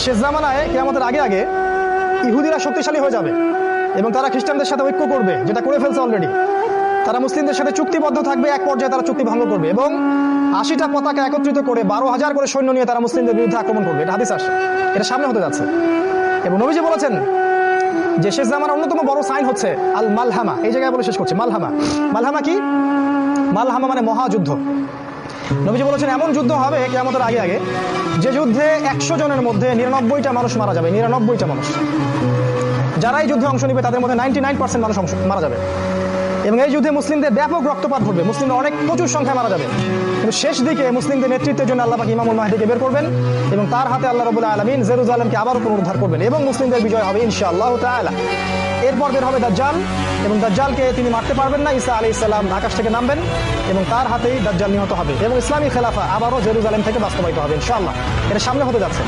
শেষ জামানায় কিয়ামতের আগে আগে ইহুদিরা শক্তিশালী হয়ে যাবে এবং তারা খ্রিস্টানদের সাথে ঐক্য করবে, যেটা করে ফেলছে অলরেডি। তারা মুসলিমদের সাথে চুক্তিবদ্ধ থাকবে, এক পর্যায়ে তারা চুক্তি ভঙ্গ করবে এবং 80টা পতাকা একত্রিত করে 12,000 করে সৈন্য নিয়ে তারা মুসলিমদের বিরুদ্ধে আক্রমণ করবে। এটা হাদিস আসছে, এটা সামনে হতে যাচ্ছে। এবং নবীজি বলেছেন যে শেষ জামানার অন্যতম বড় সাইন হচ্ছে আল মালহামা। এই জায়গায় বলে শেষ করছি, মালহামা। মালহামা কি? মালহামা মানে মহাযুদ্ধ। নবীজি বলেছেন এমন যুদ্ধ হবে কিয়ামতের আগে আগে যে যুদ্ধে 100 জনের মধ্যে 99টা মানুষ মারা যাবে। 99টা মানুষ যারা এই যুদ্ধে অংশ নেবে তাদের মধ্যে 99% মানুষ মারা যাবে এবং এই যুদ্ধে মুসলিমদের ব্যাপক রক্তপাত ঘটবে, মুসলিমরা অনেক প্রচুর সংখ্যায় মারা যাবে। কিন্তু শেষ দিকে মুসলিমদের নেতৃত্বের জন্য আল্লাহ পাক ইমামুল মাহদিকে বের করবেন এবং তার হাতে আল্লাহ রাব্বুল আলামিন জেরুজালেমকে আবারও পুনরুদ্ধার করবেন এবং মুসলিমদের বিজয় হবে ইনশাআল্লাহ তাআলা। এরপর বের হবে দাজ্জাল এবং দাজ্জালকে তিনি মারতে পারবেন না। ঈসা আলাইহিস সালাম আকাশ থেকে নামবেন এবং তার হাতেই দাজ্জাল নিহত হবে এবং ইসলামী খেলাফা আবারও জেরুজালেম থেকে বাস্তবায়িত হবে ইনশাআল্লাহ। এটা সামনে হতে যাচ্ছে।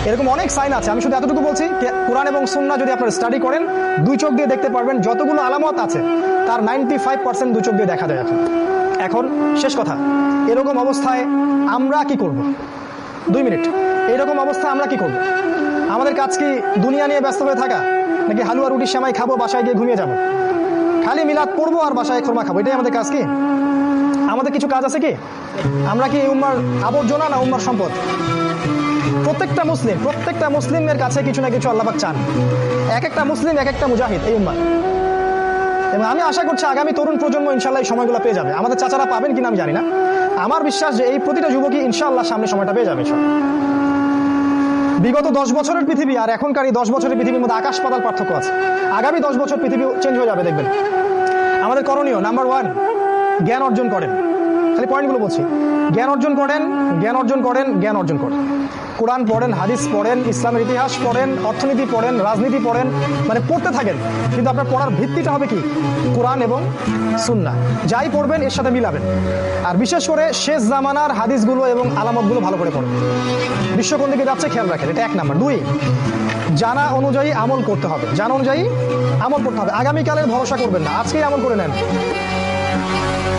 এরকম অনেক সাইন আছে। আমি শুধু এতটুকু বলছি, কোরআন এবং সুন্নাহ যদি আপনারা স্টাডি করেন, দুই চোখ দিয়ে দেখতে পারবেন যতগুলো আলামত আছে তার 95% দুই চোখ দিয়ে দেখা যায়। এখন শেষ কথা, এরকম অবস্থায় আমরা কি করব? 2 মিনিট। এরকম অবস্থায় আমরা কি করব? আমাদের কাজ কি দুনিয়া নিয়ে ব্যস্ত হয়ে থাকা, নাকি হালুয়া রুটি সেমাই খাবো, বাসায় গিয়ে ঘুমিয়ে যাবো, খালি মিলাদ পড়বো আর বাসায় খুরমা খাবো? এটাই আমাদের কাজ কি? আমাদের কিছু কাজ আছে কি? আমরা কি উম্মার আবর্জনা না উম্মার সম্পদ? প্রত্যেকটা মুসলিমের কাছে কিছু না কিছু আল্লাহ পাক চান। এক একটা মুসলিম এক একটা মুজাহিদ এই উম্মার। এবং আমি আশা করছি আগামী তরুণ প্রজন্ম ইনশাআল্লাহ এই সময়গুলো পেয়ে যাবে। আমাদের চাচারা পাবেন কিনা আমি জানি না, আমার বিশ্বাস যে এই প্রতিটা যুবকই ইনশাআল্লাহ সামনে সময়টা পেয়ে যাবে। বিগত 10 বছরের পৃথিবী আর এখনকার এই 10 বছরের পৃথিবীর মধ্যে আকাশ পাতাল পার্থক্য আছে। আগামী 10 বছর পৃথিবী চেঞ্জ হয়ে যাবে, দেখবেন। আমাদের করণীয় নাম্বার 1, জ্ঞান অর্জন করেন। খালি পয়েন্টগুলো বলছি। জ্ঞান অর্জন করেন, জ্ঞান অর্জন করেন, জ্ঞান অর্জন করেন। কোরআন পড়েন, হাদিস পড়েন, ইসলামের ইতিহাস পড়েন, অর্থনীতি পড়েন, রাজনীতি পড়েন, মানে পড়তে থাকেন। কিন্তু আপনার পড়ার ভিত্তিটা হবে কি? কোরআন এবং সুন্নাহ। যাই পড়বেন এর সাথে মিলাবেন। আর বিশেষ করে শেষ জামানার হাদিসগুলো এবং আলামতগুলো ভালো করে পড়েন। বিশ্ব কোন দিকে যাচ্ছে খেয়াল রাখেন, এটা 1 নাম্বার। 2, জানা অনুযায়ী আমল করতে হবে। জানা অনুযায়ী আমল করতে হবে। আগামীকালের ভরসা করবেন না, আজকেই আমল করে নেন।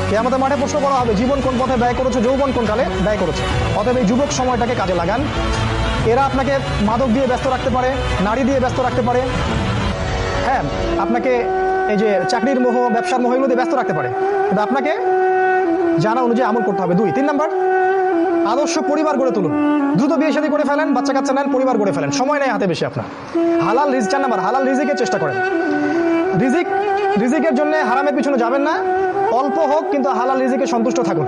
কিয়ামতের মাঠে প্রশ্ন করা হবে, জীবন কোন পথে ব্যয় করেছো, যৌবন কোন কালে ব্যয় করেছো। অতএব এই যুবক সময়টাকে কাজে লাগান। এরা আপনাকে মাদক দিয়ে ব্যস্ত রাখতে পারে, নারী দিয়ে ব্যস্ত রাখতে পারে, হ্যাঁ, আপনাকে এই যে চাকরির মোহ, ব্যবসার মোহ, এগুলো দিয়ে ব্যস্ত রাখতে পারে। কিন্তু আপনাকে জানা অনুযায়ী আমল করতে হবে। 2, 3 নাম্বার, আদর্শ পরিবার গড়ে তুলুন। দ্রুত বিয়ে শাদী করে ফেলেন, বাচ্চা কাচ্চা নেন, পরিবার গড়ে ফেলেন। সময় নেই হাতে বেশি আপনার। হালাল রিজিক। 4 নাম্বার, হালাল রিজিকের চেষ্টা করেন। রিজিকের জন্য হারামের পিছনে যাবেন না। অল্প হোক কিন্তু হালাল রিজিকে সন্তুষ্ট থাকুন।